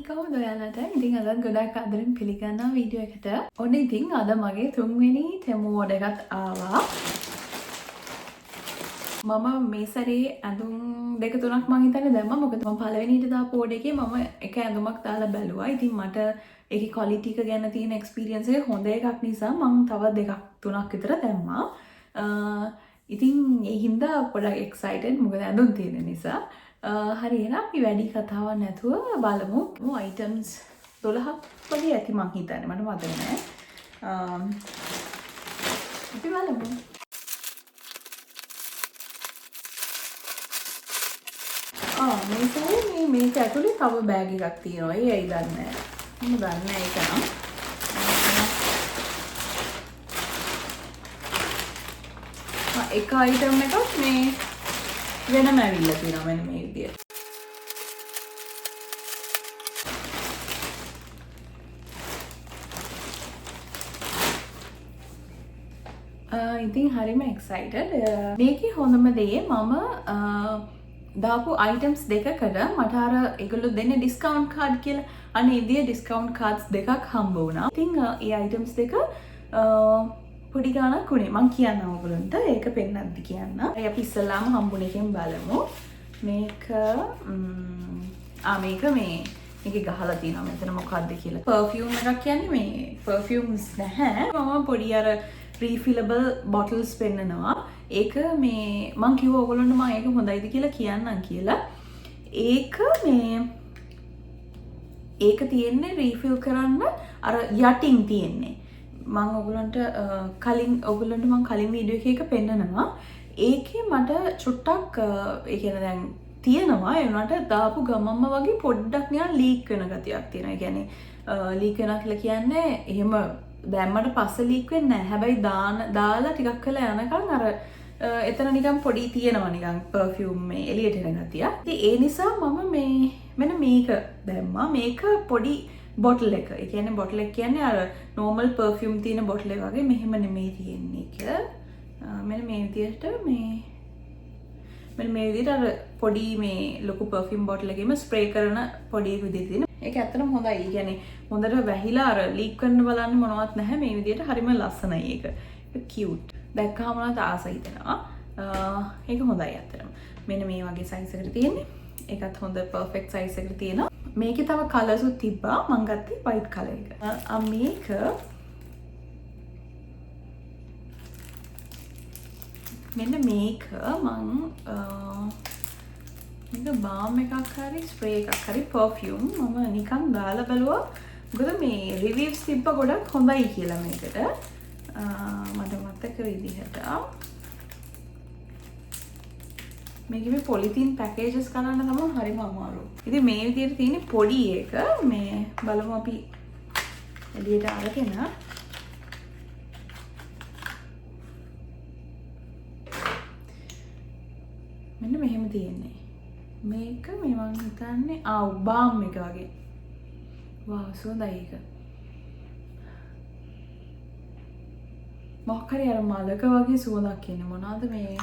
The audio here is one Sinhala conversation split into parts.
කවුද ඔයාලට? ඉතින් අදත් ගොඩක් ආදරෙන් පිළිගන්නවා වීඩියෝ එකට. ඔන්න ඉතින් අද මගේ 3 වෙනි ටෙමු ඕඩර් එකත් ආවා. මම මේ සැරේ ඇඳුම් දෙක තුනක් මං හිතන්නේ දැම්මා. මොකද මම පළවෙනිට දාපු ඕඩර් එකේ මම එක ඇඳුමක් දාලා බැලුවා. ඉතින් මට ඒකේ ක්වොලිටි එක ගැන තියෙන එක්ස්පීරියන්ස් එක හොඳ එකක් නිසා මං තව දෙකක් තුනක් විතර දැම්මා. ඉතින් ඒ හින්දා පොඩක් එක්සයිටඩ් මොකද ඇඳුම් තියෙන නිසා. හරි එහෙනම් අපි වැඩි කතාවක් නැතුව බලමු. අයිටම්ස් 12ක් වගේ ඇති මං හිතන්නේ. මට මතක නෑ. අපි බලමු. මේ සැරේ මේක ඇතුලේ තව බෑග් එකක් තියෙනවා. ඒ ඇයි දන්නේ නැහැ. මම දන්නේ නැහැ ඒක නම්. එක අයිටම් එකක් මේ වෙනම ඇවිල්ලා තියෙනවා මෙන්න මේ විදියට. ඉතින් හරිම එක්සයිටඩ්. මේකේ හොඳම දේ මම දාපු අයිටම්ස් දෙකකට මට අර ඒගොල්ලෝ දෙන්නේ ඩිස්කවුන්ට් කාඩ් කියලා. අනේ ඉතින් ඩිස්කවුන්ට් කාඩ්ස් දෙකක් හම්බ වුණා. ඉතින් ඒ අයිටම්ස් දෙක පොඩි ගාණක් උනේ. මං කියන්නම් ඔයගොල්ලන්ට ඒක පෙන්නද්දි කියන්න. අපි ඉස්සල්ලාම හම්බුන එකෙන් බලමු. මේක මේක මේකේ ගහලා තියෙනවා මෙතන මොකක්ද කියලා. පර්ෆියුම් එකක් කියන්නේ මේ පර්ෆියුම්ස් නැහැ. මම පොඩි අර රීෆිලබල් බොටල්ස් පෙන්නනවා. ඒක මේ මං කිව්වා ඔයගොල්ලන්ට මම ඒක හොඳයිද කියලා කියන්නම් කියලා. ඒක තියෙන්නේ රීෆිල් කරන්න අර යටින් තියෙන්නේ. මං ඔයගොල්ලන්ට කලින් වීඩියෝ එකක පෙන්නනවා. ඒකේ මට චුට්ටක් ඒ කියන්නේ දැන් තියෙනවා ඒ වුණාට දාපු ගමම්ම වගේ පොඩ්ඩක් නිකන් ලීක් වෙන ගතියක් තියෙනවා. ඒ කියන්නේ ලීක් වෙනවා කියලා කියන්නේ එහෙම දැම්මට පස්සේ ලීක් වෙන්නේ නැහැ. හැබැයි දාලා ටිකක් කළා යනකම් අර එතන නිකන් පොඩි තියෙනවා නිකන් පර්ෆියුම් මේ එළියට එන ගතිය. ඉතින් ඒ නිසා මම මෙන්න මේක දැම්මා. මේක පොඩි බොටල් එක. ඒ කියන්නේ බොටල් එක කියන්නේ අර normal perfume තියෙන බොටල් එක වගේ මෙහෙම නෙමෙයි තියෙන්නේ එක. මෙන්න මේ විදිහට මෙන්න මේ විදිහට අර පොඩි මේ ලොකු perfume බොටල් එකේම ස්ප්‍රේ කරන පොඩි එක විදිහට තියෙන. ඒක ඇත්තටම හොඳයි. ඒ කියන්නේ හොඳට වැහිලා අර ලීක් කරන්න බලන්න මොනවත් නැහැ. මේ විදිහට හරිම ලස්සනයි ඒක. ඒක cute. දැක්කම මට ආස හිතෙනවා. ඒක හොඳයි ඇත්තටම. මෙන්න මේ වගේ සයිස් එකකට තියෙන්නේ. ඒකත් හොඳ පර්ෆෙක්ට් සයිස් එකකට තියෙනවා. මේකේ තව කලර්ස් උත් තිබ්බා. මම ගත්තේ white color එක. මේක මෙන්න මේක මේක balm එකක් හරි ස්ප්‍රේ එකක් හරි perfume මම නිකන් දාලා බලුවා. මොකද මේ රිවිව්ස් තිබ්බ ගොඩක් හොඳයි කියලා මේකට. මට මතක විදිහට මේකේ මේ පොලිතින් පැකේජස් කරන්න තමයි හරිම අමාරු. ඉතින් මේ විදිහට තියෙන පොඩි එක මේ බලමු අපි එළියට අරගෙන මෙන්න මෙහෙම තියෙන්නේ. මේක මේ මං හිතන්නේ බාම් එක වගේ. වාව් සුවඳයි ඒක. මොකක් හරි අර මලක වගේ සුවඳක් එන්නේ. මොනවාද මේ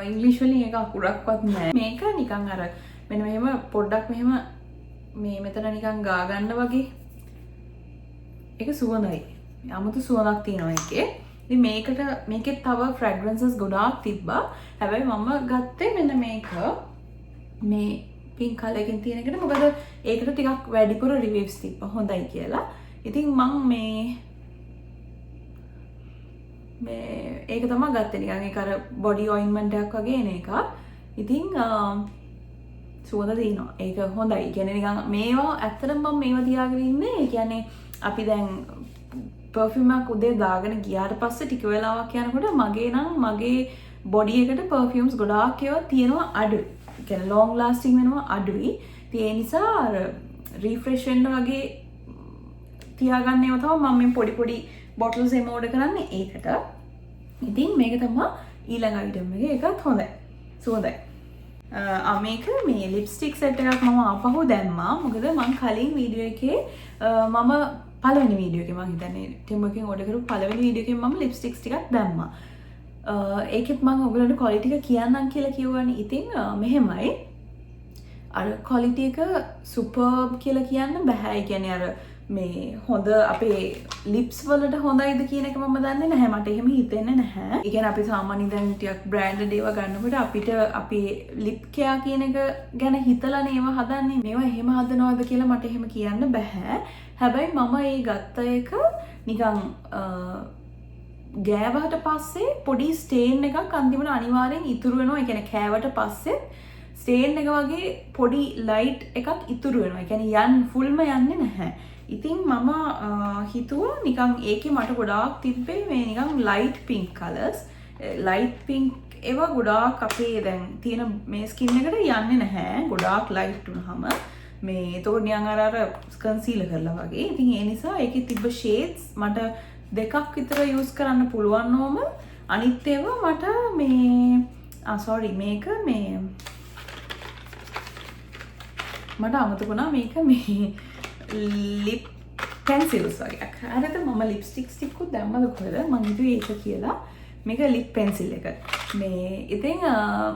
ඉංග්‍රීසි වලින් එක අකුරක්වත් නැහැ. මේක නිකන් අර මෙන්න මෙහෙම පොඩ්ඩක් මෙහෙම මේ මෙතන නිකන් ගා ගන්න වගේ. ඒක සුවඳයි. 아무තු සුවඳක් තියෙනවා ඒකේ. ඉතින් මේකේ තව ෆ්‍රැග්‍රන්සස් ගොඩාක් තිබ්බා. හැබැයි මම ගත්තේ මෙන්න මේක. මේ පින්ක් කලර් එකකින් තියෙන එකට. මොකද ඒකට ටිකක් වැඩිපුර රිවිව්ස් තිබ්බා හොඳයි කියලා. ඉතින් මම ඒක තමයි ගත්තේ නිකන් ඒක අර බොඩි ඔයින්ට්මන්ට් එකක් වගේ එන එක. ඉතින් සුවඳ තියෙනවා. ඒක හොඳයි. ඒ කියන්නේ නිකන් මේවා ඇත්තටම මම මේවා තියාගෙන ඉන්නේ. ඒ කියන්නේ අපි දැන් perfume එකක් උදේ දාගෙන ගියාට පස්සේ ටික වෙලාවක් යනකොට මගේ බොඩි එකට perfumes ගොඩාක් ඒවා තියෙනවා අඩුයි. ඒ කියන්නේ long lasting වෙනවා අඩුයි. ඉතින් ඒ නිසා අර refresh වෙන්න වගේ තියාගන්න ඒවා තමයි මම මේ පොඩි bottles එහෙම order කරන්නේ ඒකට. ඉතින් මේක තමයි ඊළඟ item එක. ඒකත් හොඳයි. සුවඳයි. මේක මේ ලිප්ස්ටික් සෙට් එකක් මම ආපහු දැම්මා. මොකද මම කලින් වීඩියෝ එකේ මම පළවෙනි වීඩියෝ එකේ මම හිතන්නේ ටෙම්බෝ එකෙන් ඕඩර් කරපු පළවෙනි වීඩියෝ එකෙන් මම ලිප්ස්ටික්ස් ටිකක් දැම්මා. ඒකෙත් මම ඔයගලන්ට ක්වොලිටි එක කියන්නම් කියලා කිව්වනේ. ඉතින් මෙහෙමයි. අර ක්වොලිටි එක සුපර්බ් කියලා කියන්න බෑ. ඒ කියන්නේ අර මේ හොඳ අපේ ලිප්ස් වලට හොඳයිද කියන එක මම දන්නේ නැහැ. මට එහෙම හිතෙන්නේ නැහැ. ඒ කියන්නේ අපි සාමාන්‍යයෙන් දැන් ටිකක් බ්‍රෑන්ඩඩ් ඒවා ගන්නකොට අපිට අපේ ලිප් කෙයා කියන එක ගැන හිතලානේ ඒවා හදන්නේ. මේවා එහෙම හදනවද කියලා මට එහෙම කියන්න බෑ. හැබැයි මම ඒ ගත්ත එක නිකන් ගෑවට පස්සේ පොඩි ස්ටේන් එකක් අන්තිමට අනිවාර්යෙන් ඉතුරු වෙනවා. ඒ කියන්නේ කෑවට පස්සේ ස්ටේන් එක වගේ පොඩි ලයිට් එකක් ඉතුරු වෙනවා. ඒ කියන්නේ ෆුල්ම යන්නේ නැහැ. ඉතින් මම හිතුවා නිකන් ඒකේ මට ගොඩාක් තිබ්බේ මේ නිකන් light pink colours. Light pink ඒවා ගොඩාක් අපේ දැන් තියෙන මේ ස්කින් එකට යන්නේ නැහැ. ගොඩාක් ලයිට් වුණාම මේ එතකොට නිකන් අර කන්සීලර් කරලා වගේ. ඉතින් ඒ නිසා ඒකේ තිබ්බ ෂේඩ්ස් මට දෙකක් විතර යූස් කරන්න පුළුවන් නෝම. අනිත් ඒවා මට මේ සෝරි මේක මේ මට අමතකුණා මේක මේ ලිප් පෙන්සිල්ස් වගේ. හරිද? මම ලිප්ස්ටික්ස් ටිකකුත් දැම්මද කොහෙද? මම හිතුවේ ඒක කියලා. මේක ලිප් පෙන්සිල් එක. මේ ඉතින්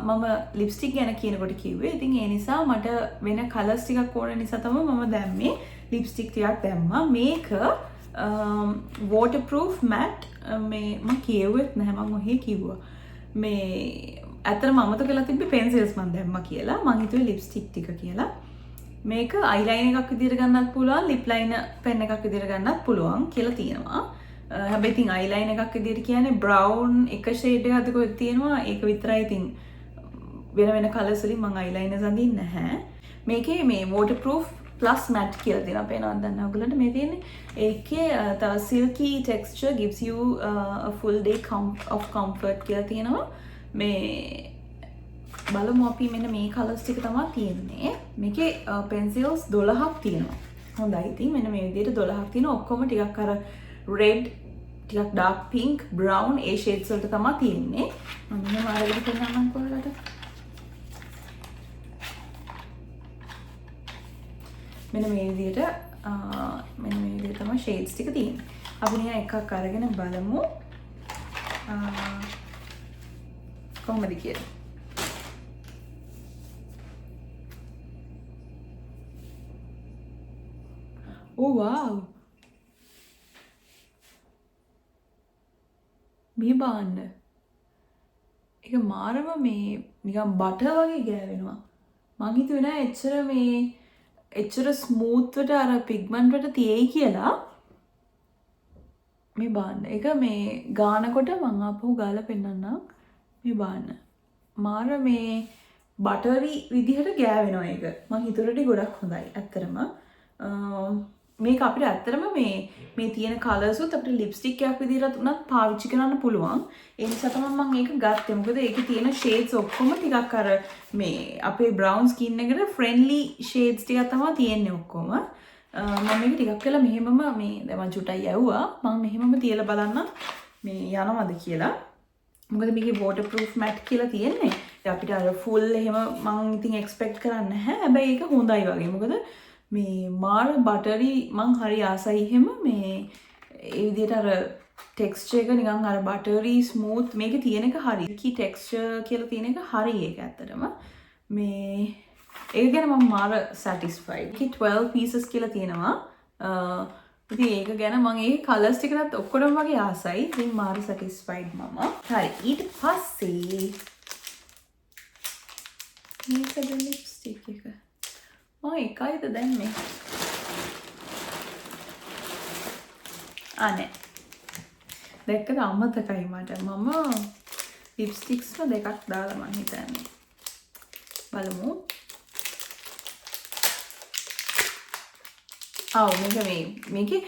මම ලිප්ස්ටික් ගැන කියනකොට කිව්වේ. ඉතින් ඒ නිසා මට වෙන කලර්ස් ටිකක් ඕන නිසා තමයි මම දැම්මේ. ලිප්ස්ටික් ටිකක් දැම්මා. මේක waterproof matte මේ මම කියෙව්වෙත් නැහැ. මම ඔහේ කිව්වා. මේ ඇත්තටම අමතක කරලා තිබ්බේ පෙන්සිල්ස් මම දැම්මා කියලා. මම හිතුවේ ලිප්ස්ටික් ටික කියලා. මේක අයිලයින් එකක් විදිහට ගන්නත් පුළුවන්, ලිප් ලයිනර් පෙන් එකක් විදිහට ගන්නත් පුළුවන් කියලා තියෙනවා. හැබැයි ඉතින් අයිලයින් එකක් විදිහට කියන්නේ බ්‍රවුන් එක ෂේඩ් එකක් අතකො තියෙනවා. ඒක විතරයි ඉතින් වෙන කලර්ස් වලින් මම අයිලයිනර්ස් අඳින්නේ නැහැ. මේකේ මේ waterproof plus matte කියලා තියෙනවා. පේනවද දන්නේ ඔයගලන්ට මේ තියෙන්නේ. ඒකේ තව silky texture gives you a full day of comfort කියලා තියෙනවා. මේ බලමු අපි මෙන්න මේ කලර්ස් ටික තමයි තියෙන්නේ. මේකේ පෙන්සිල්ස් 12ක් තියෙනවා. හොඳයි. ඉතින් මෙන්න මේ විදිහට 12ක් තියෙනවා. ඔක්කොම ටිකක් අර රෙඩ්, ටිකක් ඩාර්ක් පින්ක්, බ්‍රවුන් ඒ ෂේඩ්ස් වලට තමයි තියෙන්නේ. මම මෙන්න මාරගෙන පෙන්නන්නම් කොහොලට. මෙන්න මේ විදිහට තමයි ෂේඩ්ස් ටික තියෙන්නේ. අපි නිකන් එකක් අරගෙන බලමු. කොහොමද කියලා. Oh wow. මේ බාන්න. ඒක මාරම මේ නිකන් බටර් වගේ ගෑවෙනවා. මං හිතුවේ නෑ එච්චර ස්මූත් වට අර පිග්මන්ට් වට තියෙයි කියලා. මේ බාන්න. ඒක මේ ගානකොට මං ආපහු ගාලා පෙන්නන්නම්. මේ බාන්න. මාර මේ බටරි විදිහට ගෑවෙනවා ඒක. මං හිතුවට ගොඩක් හොඳයි. ඇත්තටම මේක අපිට ඇත්තටම මේ තියෙන කලර්ස් උත් අපිට ලිප්ස්ටික් එකක් විදිහට උනත් පාවිච්චි කරන්න පුළුවන්. ඒ නිසා තමයි මම මේක ගත්තේ. මොකද ඒකේ තියෙන ෂේඩ්ස් ඔක්කොම ටිකක් අර මේ අපේ බ්‍රවුන් ස්කින් එකට ෆ්‍රෙන්ඩ්ලි ෂේඩ්ස් ටිකක් තමයි තියෙන්නේ ඔක්කොම. මම මේක ටිකක් වෙලා මෙහෙමම මේ දැන් මම චුට්ටයි යවුවා. මම මෙහෙමම තියලා බලන්න මේ යනවද කියලා. මොකද මේකේ waterproof matte කියලා තියෙන්නේ. අපිට අර full එහෙම මම ඉතින් expect කරන්නේ නැහැ. හැබැයි ඒක හොඳයි වගේ. මොකද මේ මාර බටරි මං හරි ආසයි එහෙම මේ ඒ විදිහට අර ටෙක්ස්චර් එක නිකන් අර බටරි ස්මූත් මේකේ තියෙන එක හරි. කී ටෙක්ස්චර් කියලා තියෙන එක හරි ඒක ඇත්තටම. මේ ඒක ගැන මම මාර සැටිස්ෆයිඩ්. ඒකේ 12 pieces කියලා තියෙනවා. ඉතින් ඒක ගැන මම ඒ කලර්ස් ටිකටත් ඔක්කොම වගේ ආසයි. ඉතින් මාර සැටිස්ෆයිඩ් මම. හරි ඊට පස්සේ මේකද ලිප්ස්ටික් එක. එකයිද දැන් මේ නෑ දැක්කද අමතකයි මට. මම ලිප්ස්ටික්ස්ම දෙකක් දාලා මං හිතන්නේ. බලමු. මේකේ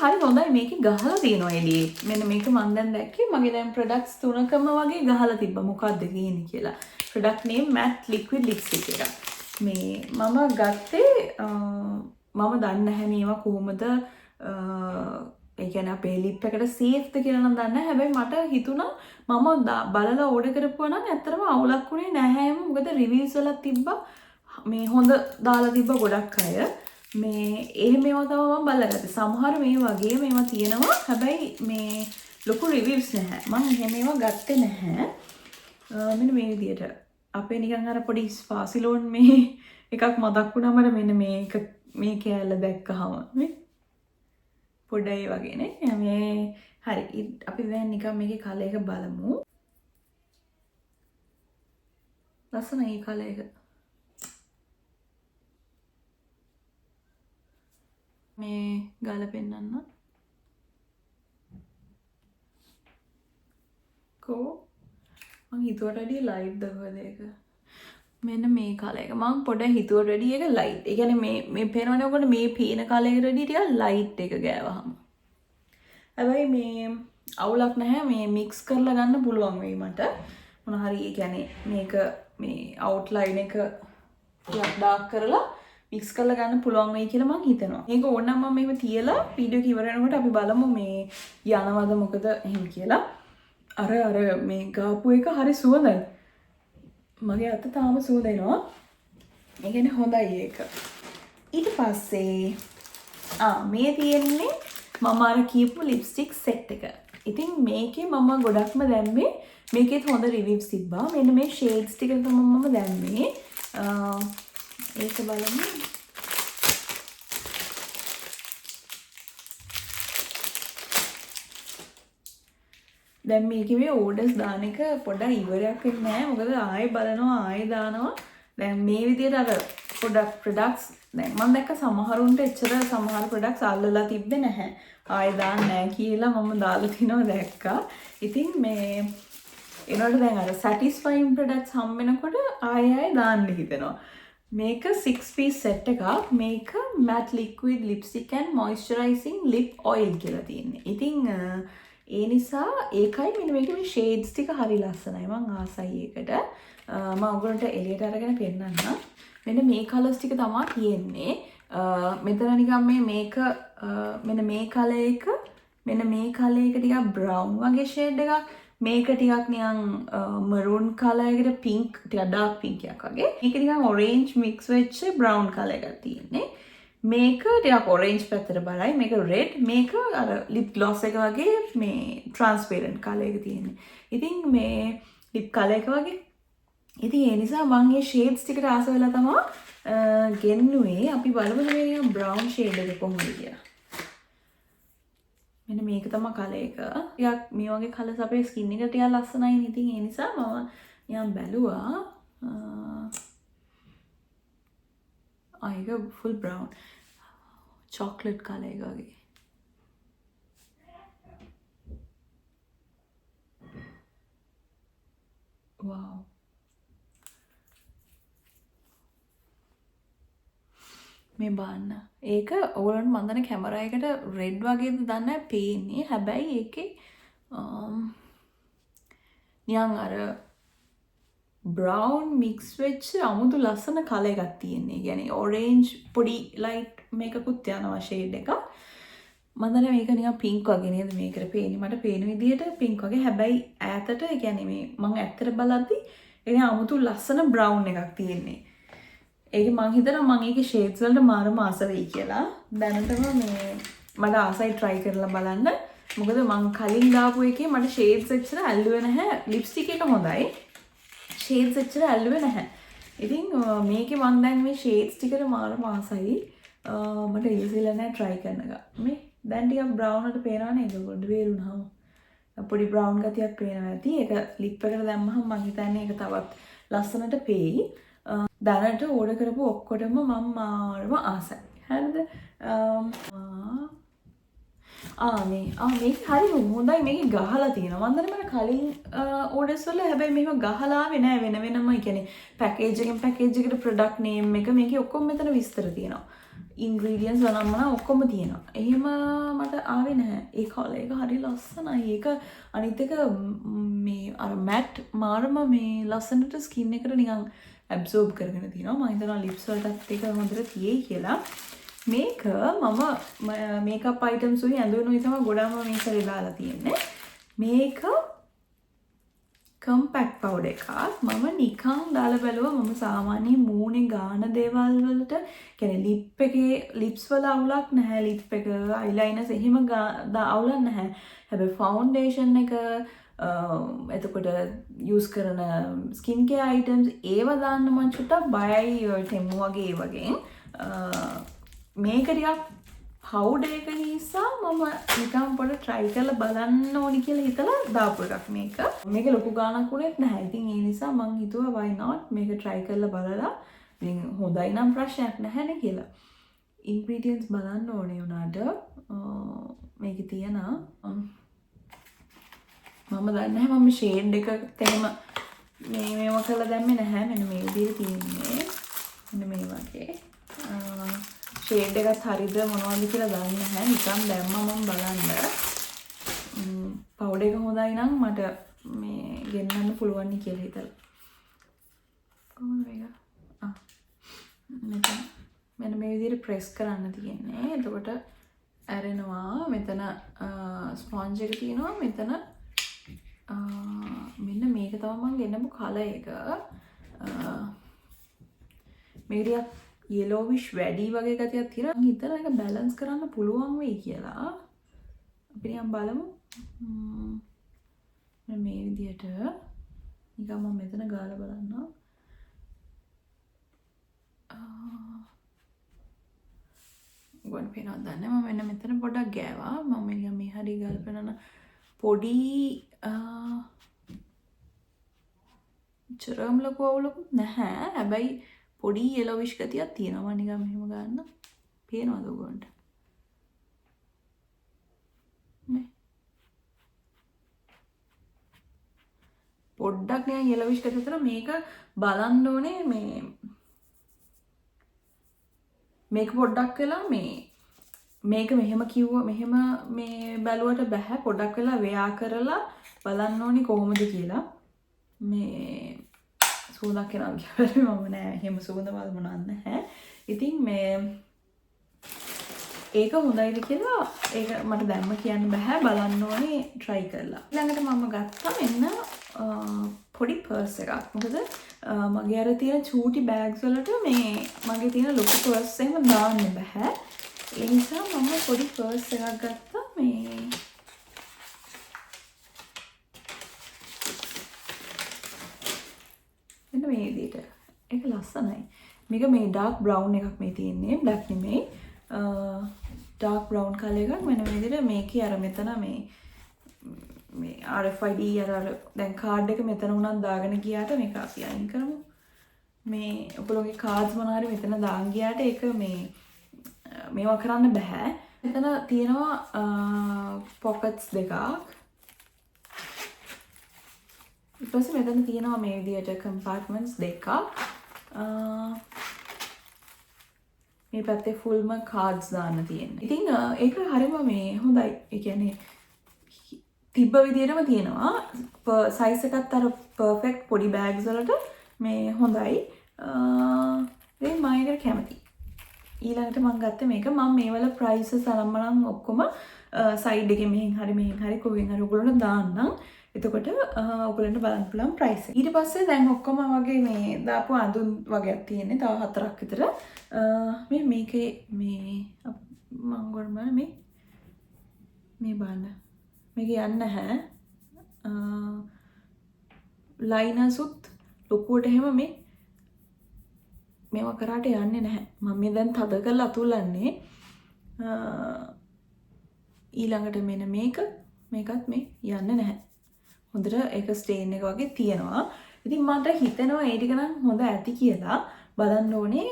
හරි හොඳයි. මේකේ ගහලා තියෙනවා එළියේ. මෙන්න මේක මම දැන් දැක්කේ. මගේ දැන් ප්‍රොඩක්ට්ස් තුනකම වගේ ගහලා තිබ්බා. මොකක්ද තියෙන්නේ කියලා. Product name mat liquid lipstick එක. මේ මම ගත්තේ මම දන්නේ නැහැ මේවා කොහොමද ඒ කියන්නේ අපේ ලිප් එකට සේෆ්ද කියලා නම් දන්නේ නැහැ. හැබැයි මට හිතුණා මම බලලා ඕඩර් කරපුවා නම් ඇත්තටම අවුලක් වුණේ නැහැම. මොකද රිවිව්ස් වල තිබ්බා මේ හොඳ දාලා තිබ්බා ගොඩක් අය. මේ එහෙම ඒවා තමයි මම බලලා ගත්තේ. සමහර මේ වගේ මේවා තියෙනවා. හැබැයි මේ ලොකු රිවිව්ස් නැහැ. මම එහෙම ඒවා ගත්තේ නැහැ. මෙන්න මේ විදියට අපේ නිකන් අර පොඩි ස්පාසිලෝන් මේ එකක් මතක් වුණා මට මෙන්න මේක මේ කෑල්ල දැක්කහම මේ පොඩයි වගේනේ. මේ හරි අපි දැන් නිකන් මේකේ කලර් එක බලමු. ලස්සනයි කලර් එක. මේ ගාලා පෙන්නන්න. කෝ මං හිතුවට වැඩිය ලයිට් දවද ඒක. මෙන්න මේ කලර් එක. මං පොඩ්ඩක් හිතුවට වැඩිය ඒක ලයිට්. ඒ කියන්නේ මේ පේනවනේ ඔයගොල්ලෝ මේ පේන කලර් එකට වැඩිය ටිකක් ලයිට් එක ගෑවහම. හැබැයි මේ අවුලක් නැහැ. මේ මික්ස් කරලා ගන්න පුළුවන් වෙයි මට. මොන හරි ඒ කියන්නේ මේක මේ අවුට්ලයින් එක ටිකක් ඩාර්ක් කරලා මික්ස් කරලා ගන්න පුළුවන් වෙයි කියලා මං හිතනවා. මේක ඕනනම් මම මෙහෙම තියලා වීඩියෝ එක ඉවර වෙනකොට අපි බලමු මේ යනවද මොකද එහෙම කියලා. අර මේ ගාපු එක හරි සුවඳයි. මගේ අත තාම සුවඳයිනවා. ඒ කියන්නේ හොඳයි ඒක. ඊට පස්සේ මේ තියෙන්නේ මම අර කියපු ලිප්ස්ටික් සෙට් එක. ඉතින් මේකේ මම ගොඩක්ම දැම්මේ මේකෙත් හොඳ රිවිව්ස් තිබ්බා. මෙන්න මේ ෂේඩ්ස් ටික තමයි මම දැම්මේ. ඒක බලමු. දැන් මේකේ මේ ඕඩර්ස් දාන එක පොඩ්ඩක් ඉවරයක් වෙන්නේ නැහැ. මොකද ආයෙ බලනවා ආයෙ දානවා. දැන් මේ විදිහට අර ප්‍රොඩක්ට්ස් දැන් මම දැක්ක සමහරුන්ට එච්චර සමහර ප්‍රොඩක්ට්ස් අල්ලලා තිබ්බේ නැහැ. ආයෙ දාන්න නැහැ කියලා මම දාලා තිනවා දැක්කා. ඉතින් මේ ඒනොට දැන් අර සැටිස්ෆයින් ප්‍රොඩක්ට්ස් හම් වෙනකොට ආයෙ දාන්න හිතෙනවා. මේක 6 piece set එකක්. මේක matte liquid lipstick and moisturizing lip oil කියලා තියෙන්නේ. ඉතින් ඒ නිසා ඒකයි මෙන්න මේකේ මේ ෂේඩ්ස් ටික හරි ලස්සනයි. මං ආසයි ඒකට. මම ඔයගොල්ලන්ට එළියට අරගෙන පෙන්නන්නම්. මෙන්න මේ කලර්ස් ටික තමයි තියෙන්නේ. මෙතන නිකන් මේක මෙන්න මේ කලර් එක මෙන්න මේ කලර් එක ටිකක් බ්‍රවුන් වගේ ෂේඩ් එකක්. මේක ටිකක් නිකන් මරූන් කලර් එකට පින්ක් ටිකක් ඩාර්ක් පින්ක් එකක් වගේ. මේක නිකන් ඔරේන්ජ් මික්ස් වෙච්ච බ්‍රවුන් කලර් එකක් තියෙන්නේ. මේක ටිකක් ඔරේන්ජ් පැත්තට බලයි. මේක රෙඩ්. මේක අර ලිප් ග්ලොස් එක වගේ මේ ට්‍රාන්ස්පරන්ට් කලර් එක තියෙන්නේ. ඉතින් මේ ලිප් කලර් එක වගේ. ඉතින් ඒ නිසා මම මේ ෂේඩ්ස් ටිකට ආස වෙලා තමයි ගෙන්නුවේ. අපි බලමු මේ බ්‍රවුන් ෂේඩ් එක කොහොමද කියලා. මෙන්න මේක තමයි කලර් එක. ටිකක් මේ වගේ කලර්ස් අපේ ස්කින් එකට ටිකක් ලස්සනයි. ඉතින් ඒ නිසා මම නිකන් බැලුවා. ඒක ෆුල් බ්‍රවුන් චොක්ලට් කලර් එක වගේ. වව්. මේ බලන්න. ඒක ඕගොල්ලන්ට මම දන්න කැමරා එකට රෙඩ් වගේද දන්නේ පේන්නේ. හැබැයි ඒකේ නිකන් අර බ්‍රවුන් මික්ස් වෙච්ච අමුතු ලස්සන කලර් එකක් තියෙන්නේ. يعني ඔරේන්ජ් පොඩි ලයිට් මේකකුත් යනවා ෂේඩ් එකක්. මම දන්නේ මේක නිකන් පින්ක් වගේ නේද මේකට පේන්නේ. මට පේන විදිහට පින්ක් වගේ. හැබැයි ඈතට يعني මේ මම ඇත්තට බලද්දි ඒක අමුතු ලස්සන බ්‍රවුන් එකක් තියෙන්නේ. ඒක මං හිතනවා මං ඒකේ ෂේඩ්ස් වලට මාරම ආස වෙයි කියලා. දැනටම මේ මට ආසයි try කරලා බලන්න. මොකද මං කලින් දාපු එකේ මට ෂේඩ්ස් එච්චර ඇල්ලුවේ නැහැ. ලිප්ස්ටික් එක හොඳයි. ෂේඩ්ස් එච්චර ඇල්ලුවේ නැහැ. ඉතින් මේකේ මං දැන් මේ ෂේඩ්ස් ටිකට මාරම ආසයි. මට ඉතිරිලා නැහැ try කරන එක. මේ දැන් ටිකක් බ්‍රවුන් වලට පේනවා නේද? පොඩි වේරුණාම. පොඩි බ්‍රවුන් ගතියක් පේනවා ඇති. ඒක ලිප් එකට දැම්මහම මං හිතන්නේ ඒක තවත් ලස්සනට පේයි. දැනට ඕඩර් කරපු ඔක්කොටම මම මාරම ආසයි. හරිද? මේක හරි හොඳයි. මේක ගහලා තියෙනවා. මම දන්නේ මට කලින් ඕඩර්ස් වල හැබැයි මේක ගහලා ආවේ නෑ වෙන වෙනම. ඒ කියන්නේ පැකේජ් එකෙන් පැකේජ් එකට ප්‍රොඩක්ට් නේම් එක මේකේ ඔක්කොම මෙතන විස්තර තියෙනවා. ඉන්ග්‍රීඩියන්ට්ස් වලම ඔක්කොම තියෙනවා. එහෙම මට ආවේ නැහැ. ඒ කලර් එක හරි ලස්සනයි. ඒක අනිත් එක මේ අර මැට් මාරම මේ ලස්සනට ස්කින් එකට නිකන් ඇබ්සෝබ් කරගෙන තියෙනවා. මම හිතනවා ලිප්ස් වලටත් ඒක හොඳට තියෙයි කියලා. මේක මම මේකප් අයිටම්ස් උයි ඇඳුනුයි තමයි ගොඩාම මේක දාලා තියෙන්නේ. මේක කම්පැක්ට් පවුඩර් එකක් මම නිකන් දාලා බැලුවා මම සාමාන්‍ය මූණේ ගාන දේවල් වලට කියන්නේ ලිප් එකේ ලිප්ස් වල අවුලක් නැහැ ලිප් එක අයිලයිනර්ස් එහෙම අවුලක් නැහැ හැබැයි ෆවුන්ඩේෂන් එක එතකොට යූස් කරන ස්කින් කෙයාර් අයිටම්ස් ඒවා දාන්න මං චුට්ටක් බයයි ටෙමු වගේ මේක ටිකක් පවුඩර් එක නිසා මම නිකන් පොඩ try කරලා බලන්න ඕනි කියලා හිතලා දාපු එකක් මේක. මේක ලොකු ගාණක් උනේත් නැහැ. ඉතින් ඒ නිසා මං හිතුවා why not මේක try කරලා බලලා ඉතින් හොඳයි නම් ප්‍රශ්නයක් නැහැනේ කියලා. ingredients බලන්න ඕනේ උනාට මේකේ තියෙන මම දන්නේ නැහැ මම shade එකත් එහෙම මේව කරලා දැම්මේ නැහැ. මෙන්න මේ විදිහට තියෙන්නේ. මෙන්න මේ වගේ. ෂේඩ් එකත් හරිද මොනවද කියලා දන්නේ නැහැ. නිකන් දැම්මම මම බලන්න. පවුඩර් එක හොඳයි නම් මට මේ ගෙන්නන්න පුළුවන් නේ කියලා හිතලා. කොහොමද මේක? මෙන්න මේ විදිහට ප්‍රෙස් කරන්න තියෙන්නේ. එතකොට ඇරෙනවා. මෙතන ස්පොන්ජ් එක තියෙනවා. මෙතන මෙන්න මේක තමයි මම ගෙන්නපු කලර් එක. මේක ටිකක් yellowish වැඩි වගේ ගතියක් තියෙනවා. මම හිතලා ඒක බැලන්ස් කරන්න පුළුවන් වෙයි කියලා. අපි නිකන් බලමු. මේ විදිහට නිකන් මම මෙතන ගාලා බලන්නම්. ගොන් පේනවද දන්නේ මම මෙන්න මෙතන පොඩක් ගෑවා. මම නිකන් මේ හරිය ගාලා පෙන්නන පොඩි චරම් ලකෝ අවුලකුත් නැහැ. හැබැයි පොඩි yellowish ගතියක් තියෙනවා. නිකන් මෙහෙම ගන්න. පේනවද ඔයගොල්ලන්ට? මේ පොඩ්ඩක් නිකන් yellowish ගතියක් තියෙනවා. මේක බලන්න ඕනේ මේක පොඩ්ඩක් වෙලා මේක මෙහෙම කිව්වා මෙහෙම මේ බැලුවට බෑ. පොඩ්ඩක් වෙලා වෙයා කරලා බලන්න ඕනේ කොහොමද කියලා. මේ සූදක් කරනවා කියලා මම නෑ එහෙම සූද වල මොනවත් නැහැ. ඉතින් මේ ඒක හොඳයිද කියලා ඒක මට දැම්ම කියන්න බෑ. බලන්න ඕනේ try කරලා. ඊළඟට මම ගත්තා මෙන්න පොඩි පර්ස් එකක්. මොකද මගේ අර තියෙන චූටි බෑග්ස් වලට මේ මගේ තියෙන ලොකු පර්ස් එහෙම දාන්න බෑ. ඒ නිසා මම පොඩි පර්ස් එකක් ගත්තා. මේ මෙන්න මේ විදිහට. ඒක ලස්සනයි. මේක මේ dark brown එකක් මේ තියෙන්නේ. black නෙමෙයි. dark brown color එකක්. මෙන්න මේ විදිහට මේකේ අර මෙතන මේ RFID අර දැන් කාඩ් එක මෙතන උනන් දාගෙන ගියාට මේක අපි අයින් කරමු. මේ ඔයගොල්ලෝගේ කාඩ්ස් මොනවා හරි මෙතන දාන් ගියාට ඒක මේවා කරන්න බෑ. මෙතන තියෙනවා pockets දෙකක්. ඊට පස්සේ මෙතන තියෙනවා මේ විදිහට compartments දෙකක්. මේ පැත්තේ fullම cards දාන්න තියෙන්නේ. ඉතින් ඒක හරියම මේ හොඳයි. ඒ කියන්නේ තිබ්බ විදිහටම තියෙනවා. size එකත් අර perfect පොඩි bags වලට මේ හොඳයි. ඉතින් මම ඒකට කැමතියි. ඊළඟට මම ගත්තේ මේක. මම මේ වල prices අරම්මනම් ඔක්කොම side එකේ මෙහෙන් හරි කොහෙන් හරි ඔයගොල්ලන්ට දාන්නම්. එතකොට ඔයගොල්ලන්ට බලන්න පුළුවන් price එක. ඊට පස්සේ දැන් ඔක්කොම වගේ මේ දාපු අඳුන් වගේක් තියෙන්නේ. තව 4ක් විතර. මේකේ මේ මම ගොඩම මේ බලන්න. මේක යන්නේ නැහැ. ලයිනර්ස් උත් ලොකුවට එහෙම මේවා කරාට යන්නේ නැහැ. මම මේ දැන් තද කරලා අතුල්ලන්නේ. ඊළඟට මෙන්න මේකත් මේ යන්නේ නැහැ. හොඳට ඒක ස්ටේන් එක වගේ තියෙනවා. ඉතින් මට හිතෙනවා ඒ ටික නම් හොඳ ඇති කියලා. බලන්න ඕනේ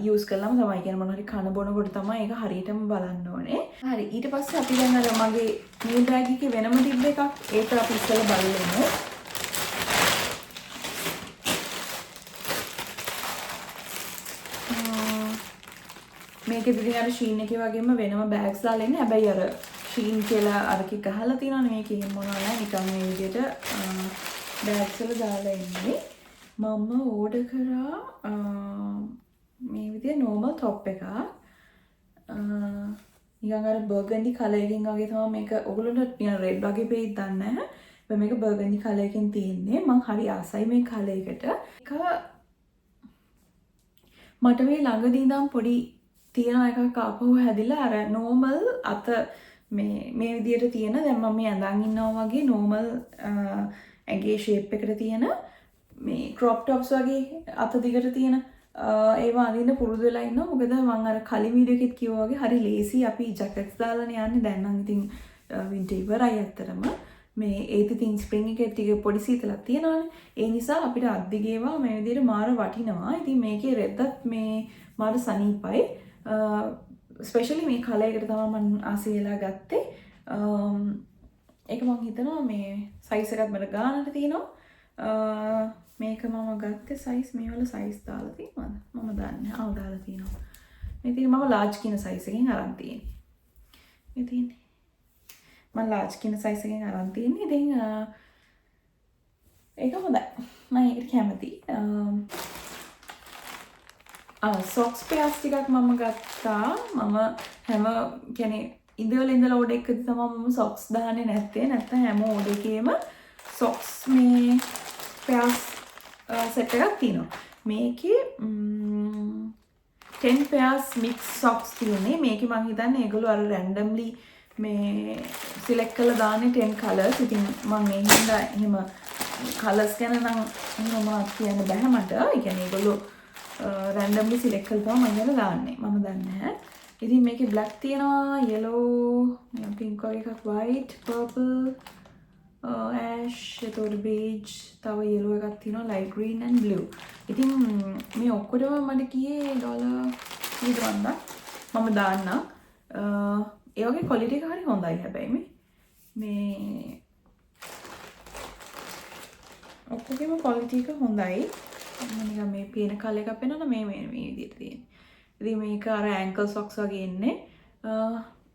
යූස් කළාම තමයි කියන්නේ මොනවා හරි කන බොනකොට තමයි ඒක හරියටම බලන්න ඕනේ. හරි ඊට පස්සේ අපි දැන් අර මගේ නිල් බෑග් එකේ වෙනම තිබ්බ එකක් ඒක අපි ඉස්සෙල්ලා බලමු. මේකෙදි ඉතින් අර ෂීන් එකේ වගේම වෙනම බෑග්ස් දාලා ඉන්නේ. හැබැයි අර ෂීන් කියලා අරකේ ගහලා තියෙනවනේ මේකේ එහෙම මොනවා නැහැ. නිකන් මේ විදිහට බෑග්ස් වල දාලා ඉන්නේ. මම ඕඩර් කරා මේ විදිහේ normal top එකක්. නිකන් අර බර්ගන්ඩි කලර් එකකින් වගේ තමයි මේක. ඔයගොල්ලන්ට නිකන් රෙඩ් වගේ පෙයිද දන්නේ නැහැ. මේක බර්ගන්ඩි කලර් එකෙන් තියෙන්නේ. මම හරි ආසයි මේ කලර් එකට. මට මේ ළඟදී ඉඳන් පොඩි තියෙන එකක් ආපහු හැදිලා අර normal අත මේ විදියට තියෙන දැන් මම මේ ඇඳන් ඉන්නවා වගේ normal ඇඟේ shape එකට තියෙන මේ crop tops වගේ අත දිගට තියෙන ඒවා අඳින්න පුරුදු වෙලා ඉන්නවා. මොකද මම අර කලින් වීඩියෝ එකෙත් කිව්වා වගේ හරි ලේසි අපි ජැකට්ස් දාලානේ යන්නේ. දැන් නම් ඉතින් වින්ටර් ඉවරයි ඇත්තටම. මේ ඒත් ඉතින් ස්ප්‍රින්ග් එකේ ටික පොඩි සීතලක් තියෙනවානේ. ඒ නිසා අපිට අද්දිගේවා මේ විදිහට මාර වටිනවා. ඉතින් මේකේ රෙද්දත් මේ මාර සනීපයි. ස්පෙෂලි මේ කලර් එකට තමයි මම ආසයි වෙලා ගත්තේ. ඒක මම හිතනවා මේ සයිස් එකත් මට ගානට තියෙනවා. මේක මම ගත්තේ සයිස් මේ වල සයිස් දාලා තියෙනවද? මම දන්නේ නැහැ. ආව දාලා තියෙනවා. මේ තියෙන මම large කියන සයිස් එකෙන් අරන් තියෙන්නේ. මේ තියෙන්නේ මම large කියන size එකෙන් අරන් තියෙන්නේ. ඉතින් ඒක හොඳයි. මම ඒකට කැමතියි. socks pairs ටිකක් මම ගත්තා. මම හැම කියන්නේ ඉඳලා ඕඩර් එකකදී තමයි මම socks දාන්නේ නැත්තේ. නැත්නම් හැම ඕඩර් එකේම socks මේ pairs set එකක් තියෙනවා. මේකේ 10 pairs mix socks තියෙන්නේ. මේකේ මම හිතන්නේ ඒගොල්ලෝ අර randomly මේ සිලෙක්ට් කරලා දාන්නේ 10 colors. ඉතින් මම මේ හින්දා එහෙම colors ගැන නම් එහෙම මොනවද කියන්න බෑ මට. ඒ කියන්නේ ඒගොල්ලෝ randomly select කරලා තමයි මම ගැන දාන්නේ. මම දන්නේ නැහැ. ඉතින් මේකේ black තියෙනවා, yellow, pink වගේ එකක්, white, purple, ash, එතකොට beige, තව yellow එකක් තියෙනවා, light green and blue. ඉතින් මේ ඔක්කොටම මට ගියේ $1 විතරක්. මම දාන්නම්. ඒ වගේ quality එක හරි හොඳයි හැබැයි මේ ඔක්කොගේම quality එක හොඳයි. නිකන් මේ පේන කලර් එකක් පේනවනේ මේ විදිහට තියෙන්නේ. ඉතින් මේක අර ankle socks වගේ ඉන්නේ.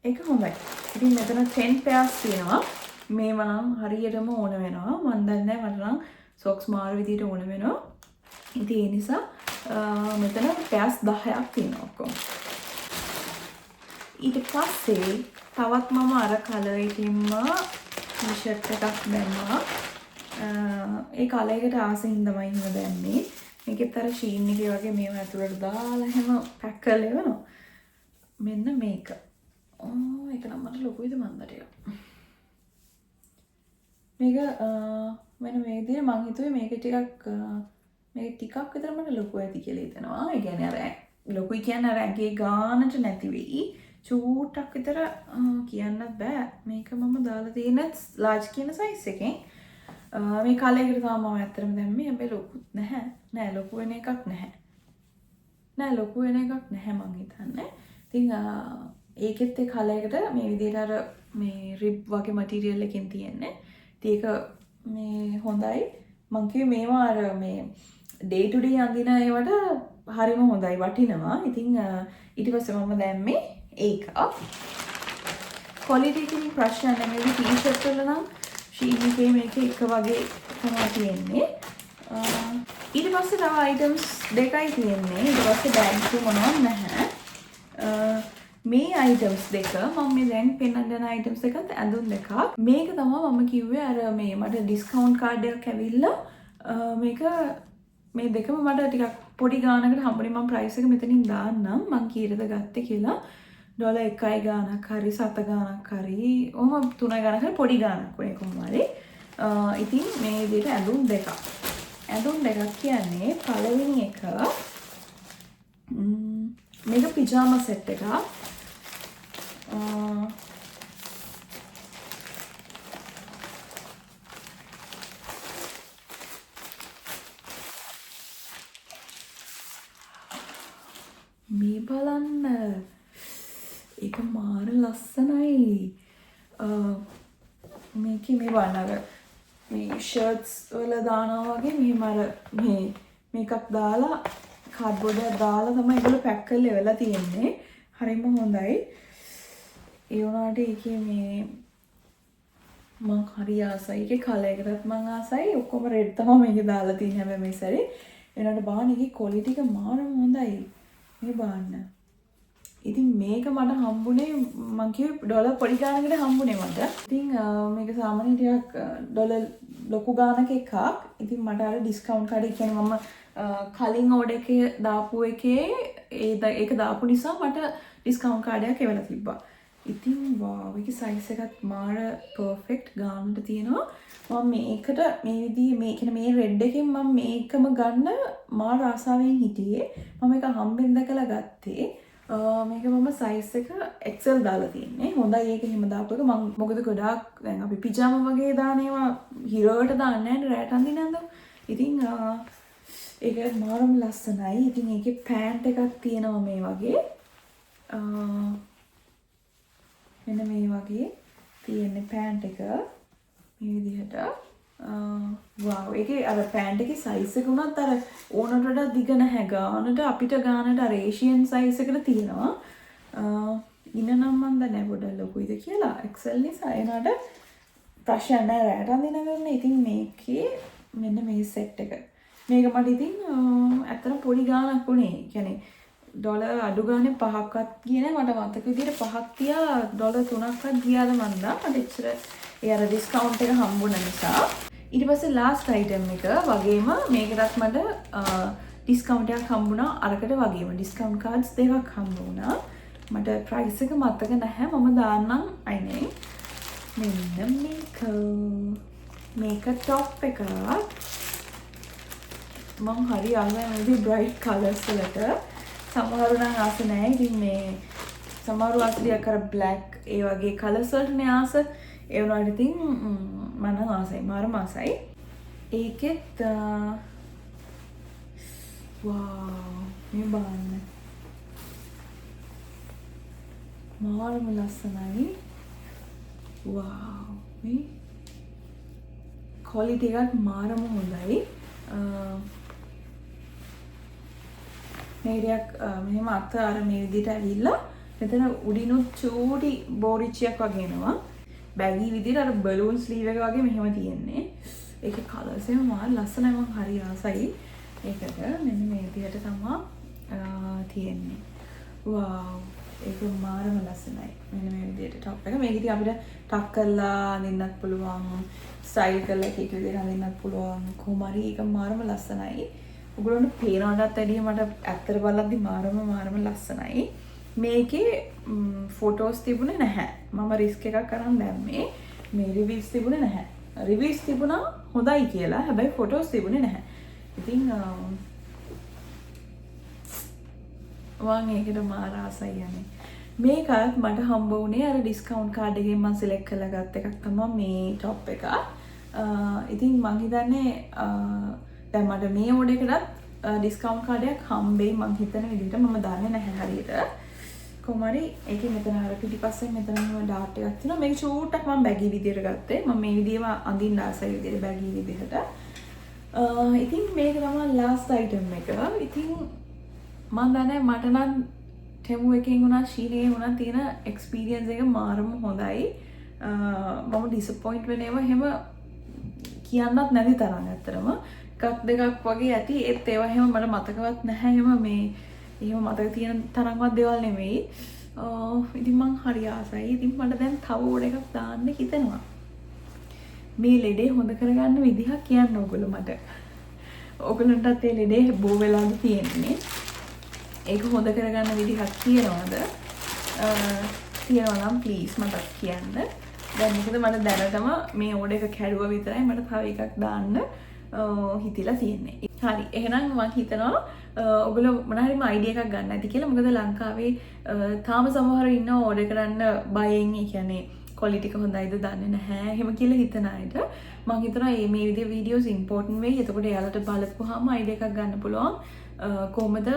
ඒක හොඳයි. ඉතින් මෙතන 10 pairs තියෙනවා. මේව නම් හරියටම ඕන වෙනවා. මම දන්නේ නැහැ මට නම් socks මාර විදිහට ඕන වෙනවා. ඉතින් ඒ නිසා මෙතන pairs 10ක් තියෙනවා ඔක්කොම. ඊට පස්සේ තවත් මම අර කලර් එකකින්ම ටී-ෂර්ට් එකක් දැම්මා. ඒ කලර් එකට ආසෙන් තමයි හිම දැම්මේ. මේකෙත් අර ෂීන් එකේ වගේ මේව ඇතුළට දාලා එහෙම පැක් කරලා එවනවා. මෙන්න මේක. ඒක නම් මට ලොකුයිද මන්ද ටිකක්. මේක මෙන්න මේ විදිහට මං හිතුවේ මේක ටිකක් විතර මට ලොකු ඇති කියලා හිතනවා. ඒ කියන්නේ අර ලොකුයි කියන්නේ අර ඇඟේ ගානට නැති වෙයි. චූටක් විතර කියන්නත් බෑ. මේක මම දාලා තියෙන large කියන size එකෙන්. මේ කලර් එකට තමයි මම ඇත්තටම දැම්මේ. හැබැයි ලොකුත් නැහැ. නෑ ලොකු වෙන එකක් නැහැ. මං හිතන්නේ. ඉතින් ඒකෙත් ඒ කලර් එකට මේ විදිහට අර මේ rib වගේ material එකකින් තියෙන්නේ. ඉතින් ඒක මේ හොඳයි. මං කිව්වේ මේවා අර මේ day to day අඳින ඒවට හරිම හොඳයි වටිනවා. ඉතින් ඊට පස්සේ මම දැම්මේ ඒක. quality එකකින් ප්‍රශ්න නැහැ. මේ ටී-ෂර්ට් වල නම් ෂීන් එකේ මේක එක වගේ තමයි තියෙන්නේ. ඊට පස්සේ තව items දෙකයි තියෙන්නේ. ඊට පස්සේ bags මොනවත් නැහැ. මේ items දෙක මම මේ දැන් පෙන්නන යන items එකත් ඇඳුම් දෙකක්. මේක තමයි මම කිව්වේ අර මේ මට discount card එකක් ඇවිල්ලා මේක මේ දෙකම මට ටිකක් පොඩි ගානකට හම්බුනේ. මම price එක මෙතනින් දාන්නම්. මං කීයද ගත්තේ කියලා. $1 ගානක් හරි 7 ගානක් හරි ඔහොම 3 ගානක් හරි පොඩි ගානක් වුණේ කොහොම හරි. ඉතින් මේ විදිහට ඇඳුම් දෙකක්. ඇඳුම් දෙකක් කියන්නේ පළවෙනි එක මේක පිජාමා සෙට් එකක්. මේ බලන්න ඒක මාර ලස්සනයි. මේකේ මේ වනර මේ ෂර්ට්ස් වල දානවා වගේ මෙහෙම අර මේකක් දාලා කාඩ්බෝඩ් එකක් දාලා තමයි ඒගොල්ලෝ පැක් කරලා එවලා තියෙන්නේ. හරිම හොඳයි. ඒ වුණාට ඒකේ මේ මං හරි ආසයි. ඒකේ කලර් එකටත් මං ආසයි. ඔක්කොම රෙඩ් තමයි මේකේ දාලා තියෙන්නේ හැබැයි මේ සැරේ. එනකොට බලන්න ඒකේ ක්වොලිටි එක මාරම හොඳයි. මේ බලන්න. ඉතින් මේක මට හම්බුනේ මං කිව්වේ ඩොලර් පොඩි ගානකට හම්බුනේ මට. ඉතින් මේක සාමාන්‍යයෙන් ටිකක් ඩොලර් ලොකු ගානක එකක්. ඉතින් මට අර ඩිස්කවුන්ට් කාඩ් එක කියන්නේ මම කලින් ඕඩර් එකේ දාපු එකේ ඒක දාපු නිසා මට ඩිස්කවුන්ට් කාඩ් එකක් එවලා තිබ්බා. ඉතින් වාව් ඒකේ සයිස් එකත් මාර පර්ෆෙක්ට් ගානට තියෙනවා. මම මේකට මේ විදිහේ මේ කියන්නේ මේ රෙඩ් එකෙන් මම මේකම ගන්න මාර ආසාවෙන් හිටියේ. මම ඒක හම්බෙන් දැකලා ගත්තේ. මේක මම සයිස් එක XL දාලා තියෙන්නේ. හොඳයි ඒක හිම දාපු එක. මම මොකද ගොඩාක් දැන් අපි පිජාමා වගේ දාන ඒවා හිරවට දාන්නේ නැහැ රැට අඳින්න නේද? ඉතින් ඒක මාරම ලස්සනයි. ඉතින් ඒකේ පෑන්ට් එකක් තියෙනවා මේ වගේ. මෙන්න මේ වගේ තියෙන්නේ පෑන්ට් එක මේ විදිහට. වාව් ඒකේ අර පෑන්ට් එකේ සයිස් එක උනත් අර ඕනට වඩා දිග නැහැ. ගානට අපිට ගානට අර ඒෂියන් සයිස් එකට තියෙනවා. ඉන්න නම් මන් දන්නේ නැහැ පොඩ්ඩක් ලොකුයිද කියලා. XL නිසා එනට ප්‍රශ්න නැහැ රැට අඳින ගන්න. ඉතින් මේකේ මෙන්න මේ සෙට් එක. මේක මට ඉතින් ඇත්තට පොඩි ගානක් උනේ. කියන්නේ ඩොලර් අඩු ගානේ 5ක්වත් ගියේ නැහැ. මට මතක විදිහට 5ක් තියා ඩොලර් 3ක්වත් ගියාද මන්දා. මට එච්චර ඒ අර ඩිස්කවුන්ට් එක හම්බුන නිසා. ඊට පස්සේ ලාස්ට් අයිටම් එක වගේම මේකටත් මට ඩිස්කවුන්ට් එකක් හම්බුණා. අරකට වගේම ඩිස්කවුන්ට් කාඩ්ස් දෙකක් හම්බ වුණා. මට ප්‍රයිස් එක මතක නැහැ. මම දාන්නම් අයිනේ. මෙන්න මේක টপ එක. මම හරි ආසයි මේ බ්‍රයිට් කලර්ස් වලට. සමහරු නම් ආස නැහැ. ඉතින් මේ සමහරු ආසලිය කර බ්ලැක් ඒ වගේ කලර්ස් වලටනේ ආස. ඒ වුණාට ඉතින් මම නම් ආසයි. මාරම ආසයි. ඒකෙත් වාව් මේ බලන්න. මාරම ලස්සනයි. වාව් මේ ක්වොලිටි එකත් මාරම හොඳයි. මේරියක් මෙහෙම අත අර මේ විදිහට ඇවිල්ලා මෙතන උඩිනුත් චූටි බෝරිච්චියක් වගේ එනවා. බැගි විදිහට අර බලූන් ස්ලීව් එක වගේ මෙහෙම තියෙන්නේ. ඒකේ කලර්ස් එක මාර ලස්සනයි. මම හරි ආසයි. ඒකට මෙන්න මේ විදිහට තමයි තියෙන්නේ. වාව් ඒක මාරම ලස්සනයි. මෙන්න මේ විදිහට টপ එක. මේක ඉතින් අපිට ටක් කරලා අඳින්නත් පුළුවන්. ස්ටයිල් කරලා එක විදිහට අඳින්නත් පුළුවන්. කොහොම හරි ඒක මාරම ලස්සනයි. ඔයගොල්ලන්ට පේනවටත් වැඩිය මට ඇත්තට බලද්දි මාරම ලස්සනයි. මේකේ ෆොටෝස් තිබුණේ නැහැ. මම රිස්ක් එකක් අරන් දැම්මේ. මේ රිවිව්ස් තිබුණේ නැහැ. රිවිව්ස් තිබුණා හොඳයි කියලා. හැබැයි ෆොටෝස් තිබුණේ නැහැ. ඉතින් මම ඒකට මාර ආසයි යන්නේ. මේකත් මට හම්බ වුණේ අර ඩිස්කවුන්ට් කාඩ් එකෙන් මම සිලෙක්ට් කරලා ගත්ත එකක් තමයි මේ টপ එක. ඉතින් මං හිතන්නේ දැන් මට මේ ඕඩර් එකටත් ඩිස්කවුන්ට් කාඩ් එකක් හම්බෙයි මං හිතන විදිහට. මම දන්නේ නැහැ හරියට. කොහොම හරි ඒකේ මෙතන අර පිටිපස්සෙන් මෙතන ඩාට් එකක් තියෙනවා. මේක චූට්ටක් මම බැගි විදිහට ගත්තේ. මම මේ විදිහම අඳින්න ආසයි විදිහට බැගි විදිහට. ඉතින් මේක තමයි ලාස්ට් අයිටම් එක. ඉතින් මම දන්නේ මට නම් ටෙමු එකෙන් උනා ශීලයේ උනා තියෙන එක්ස්පීරියන්ස් එක මාරම හොඳයි. මම ඩිසපොයින්ට් වෙන ඒවා එහෙම කියන්නත් නැති තරම් ඇත්තටම. එකක් දෙකක් වගේ ඇති. ඒත් ඒවා එහෙම මට මතකවත් නැහැ. එහෙම මේ එහෙම මතක තියෙන තරම්වත් දේවල් නෙමෙයි. ඉතින් මං හරි ආසයි. ඉතින් මට දැන් තව ඕඩර් එකක් දාන්න හිතෙනවා. මේ ලෙඩේ හොඳ කරගන්න විදිහක් කියන්න ඕගොල්ලෝ මට. ඕගොල්ලන්ටත් ඒ ලෙඩේ බෝ වෙලාද තියෙන්නේ. ඒක හොඳ කරගන්න විදිහක් කියනවද? තියෙනවා නම් ප්ලීස් මටත් කියන්න. දැන් මොකද මට දැනටම මේ ඕඩර් එක කැඩුවා විතරයි මට තව එකක් දාන්න හිතිලා තියෙන්නේ. හරි එහෙනම් මම හිතනවා ඔයගොල්ලෝ මොන හරිම අයිඩියා එකක් ගන්න ඇති කියලා. මොකද ලංකාවේ තාම සමහරව ඉන්නවා ඕඩර් කරන්න බයෙන්. ඒ කියන්නේ ක්වොලිටි එක හොඳයිද දන්නේ නැහැ. එහෙම කියලා හිතන අයට මම හිතනවා මේ විදිහේ වීඩියෝස් ඉම්පෝටන්ට් වෙයි. එතකොට එයාලට බලපුවාම අයිඩියා එකක් ගන්න පුළුවන්. කොහොමද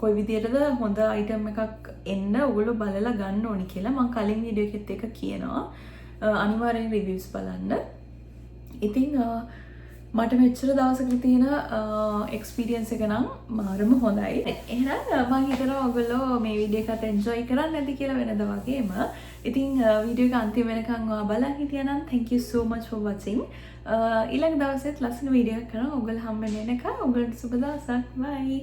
කොයි විදිහටද හොඳ අයිටම් එකක් එන්න ඔයගොල්ලෝ බලලා ගන්න ඕනි කියලා මම කලින් වීඩියෝ එකෙත් එක කියනවා. අනිවාර්යෙන් රිවිව්ස් බලන්න. ඉතින් මට මෙච්චර දවසකට තියෙන එක්ස්පීරියන්ස් එක නම් මාරම හොඳයි. එහෙනම් මම හිතනවා ඔයගොල්ලෝ මේ වීඩියෝ එකත් එන්ජොයි කරන්න ඇති කියලා වෙනද වගේම. ඉතින් වීඩියෝ එක අන්තිම වෙනකන් ඔයා බලන් හිටියා නම් thank you so much for watching. ඊළඟ දවසෙත් ලස්සන වීඩියෝ එකක් කරනවා. ඔයගොල්ලෝ හම්බ වෙන එක. ඔයගොල්ලන්ට සුබ දවසක්. bye.